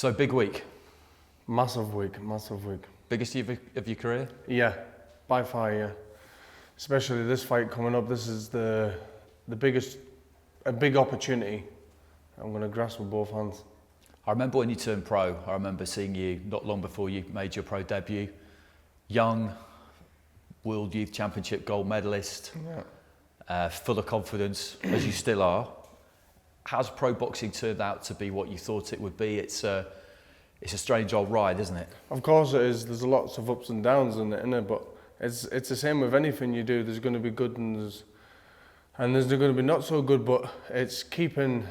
So big week. Massive week, massive week. Biggest of your career? Yeah, by far, yeah. Especially this fight coming up. This is the biggest, a big opportunity. I'm going to grasp with both hands. I remember when you turned pro, I remember seeing you not long before you made your pro debut. Young, World Youth Championship gold medalist, full of confidence, as you still are. How's pro boxing turned out to be what you thought it would be? It's a strange old ride, isn't it? Of course it is. There's lots of ups and downs in it, but it's the same with anything you do. There's going to be good and there's going to be not so good, but it's keeping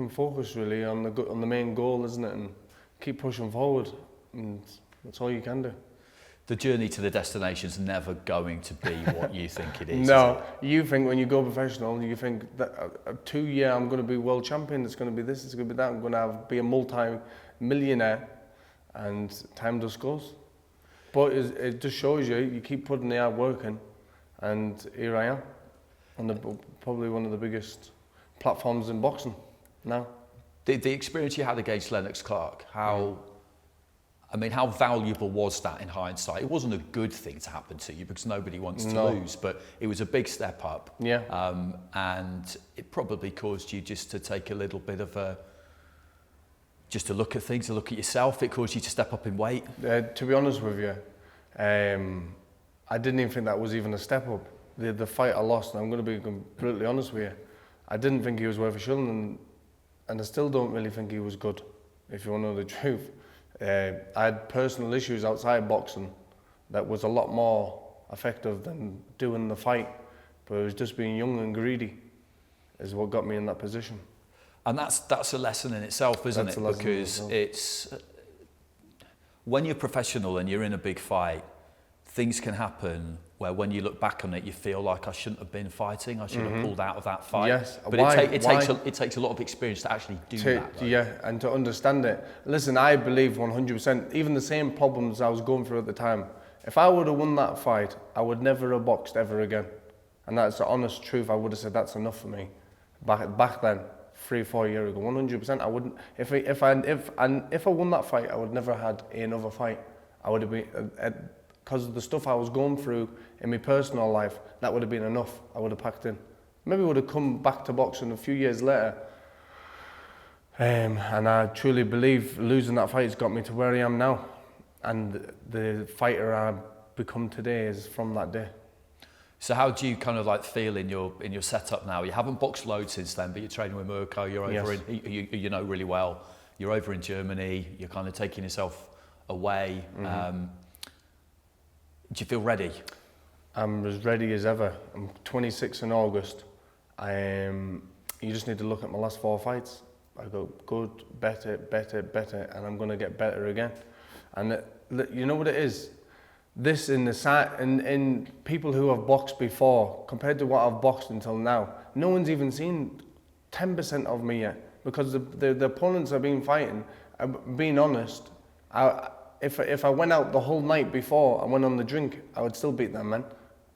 focus really on the main goal, isn't it? And keep pushing forward, and that's all you can do. The journey to the destination's never going to be what you think it is. No, you think when you go professional, you think that 2 year I'm going to be world champion. It's going to be this. It's going to be that. I'm going to be a multi-millionaire, and time just goes. But it just shows you keep putting the hard work in, and here I am, on probably one of the biggest platforms in boxing now. The experience you had against Lennox Clarke, how valuable was that in hindsight? It wasn't a good thing to happen to you because nobody wants to lose, but it was a big step up. Yeah. And it probably caused you just to take a little bit of just to look at things, to look at yourself. It caused you to step up in weight. To be honest with you, I didn't even think that was even a step up. The fight I lost, and I'm going to be completely honest with you, I didn't think he was worth a shilling, and I still don't really think he was good, if you want to know the truth. I had personal issues outside boxing that was a lot more effective than doing the fight, but it was just being young and greedy is what got me in that position. And that's a lesson in itself, isn't it? Because it's when you're professional and you're in a big fight, things can happen where when you look back on it, you feel like I shouldn't have been fighting. I should have pulled out of that fight. Yes, but it takes a lot of experience to actually do that. Though. Yeah, and to understand it. Listen, I believe 100%. Even the same problems I was going through at the time. If I would have won that fight, I would never have boxed ever again. And that's the honest truth. I would have said that's enough for me. Back then, 3-4 years ago, 100%. I wouldn't. If I won that fight, I would never had another fight. I would have been. Because of the stuff I was going through in my personal life, that would have been enough. I would have packed in. Maybe would have come back to boxing a few years later. And I truly believe losing that fight has got me to where I am now. And the fighter I've become today is from that day. So how do you kind of like feel in your setup now? You haven't boxed loads since then, but you're training with Mirko, you're over you know really well. You're over in Germany, you're kind of taking yourself away. Do you feel ready? I'm as ready as ever. I'm 26 in August. You just need to look at my last 4 fights. I go good, better, and I'm going to get better again. And you know what it is? This in people who have boxed before, compared to what I've boxed until now, no one's even seen 10% of me yet. Because the opponents I've been fighting, being honest, if I went out the whole night before I went on the drink, I would still beat them, man.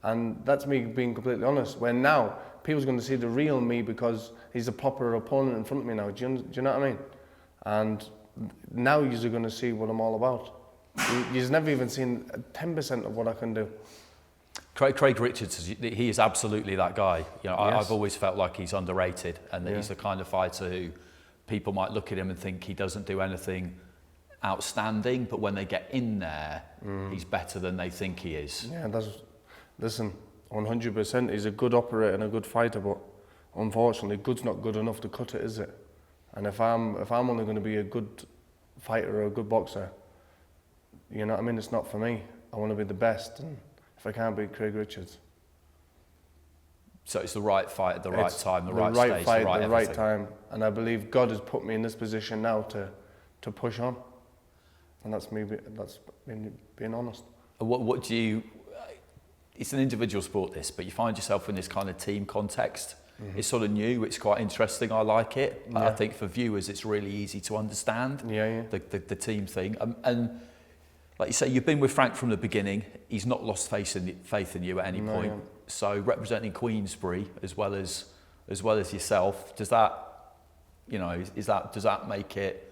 And that's me being completely honest. Where now, people's going to see the real me because he's a proper opponent in front of me now. Do you know what I mean? And now you're going to see what I'm all about. You've never even seen 10% of what I can do. Craig Richards, he is absolutely that guy. You know, Yes. I've always felt like he's underrated and that he's the kind of fighter who people might look at him and think he doesn't do anything outstanding, but when they get in there, he's better than they think he is. Yeah, listen, 100%. He's a good operator and a good fighter, but unfortunately, good's not good enough to cut it, is it? And if I'm only going to be a good fighter or a good boxer, you know what I mean? It's not for me. I want to be the best, and if I can't beat Craig Richards. So it's the right fight at the right time, the right stage, fight, the right the everything. right time, and I believe God has put me in this position now to push on. And that's me. That's being honest. What do you? It's an individual sport, this, but you find yourself in this kind of team context. It's sort of new. It's quite interesting. I like it. Yeah. I think for viewers, it's really easy to understand. The team thing. And like you say, you've been with Frank from the beginning. He's not lost faith in you at any point. Yeah. So representing Queensberry as well as yourself, does that, does that make it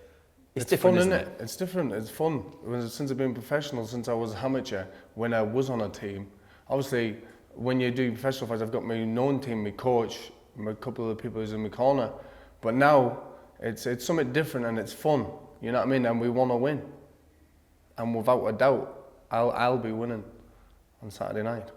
It's different, fun, isn't it? It's different. It's fun. Since I've been professional, since I was amateur, when I was on a team. Obviously, when you do professional fights, I've got my known team, my coach, a couple of the people who's in my corner. But now, it's something different and it's fun. You know what I mean? And we want to win. And without a doubt, I'll be winning on Saturday night.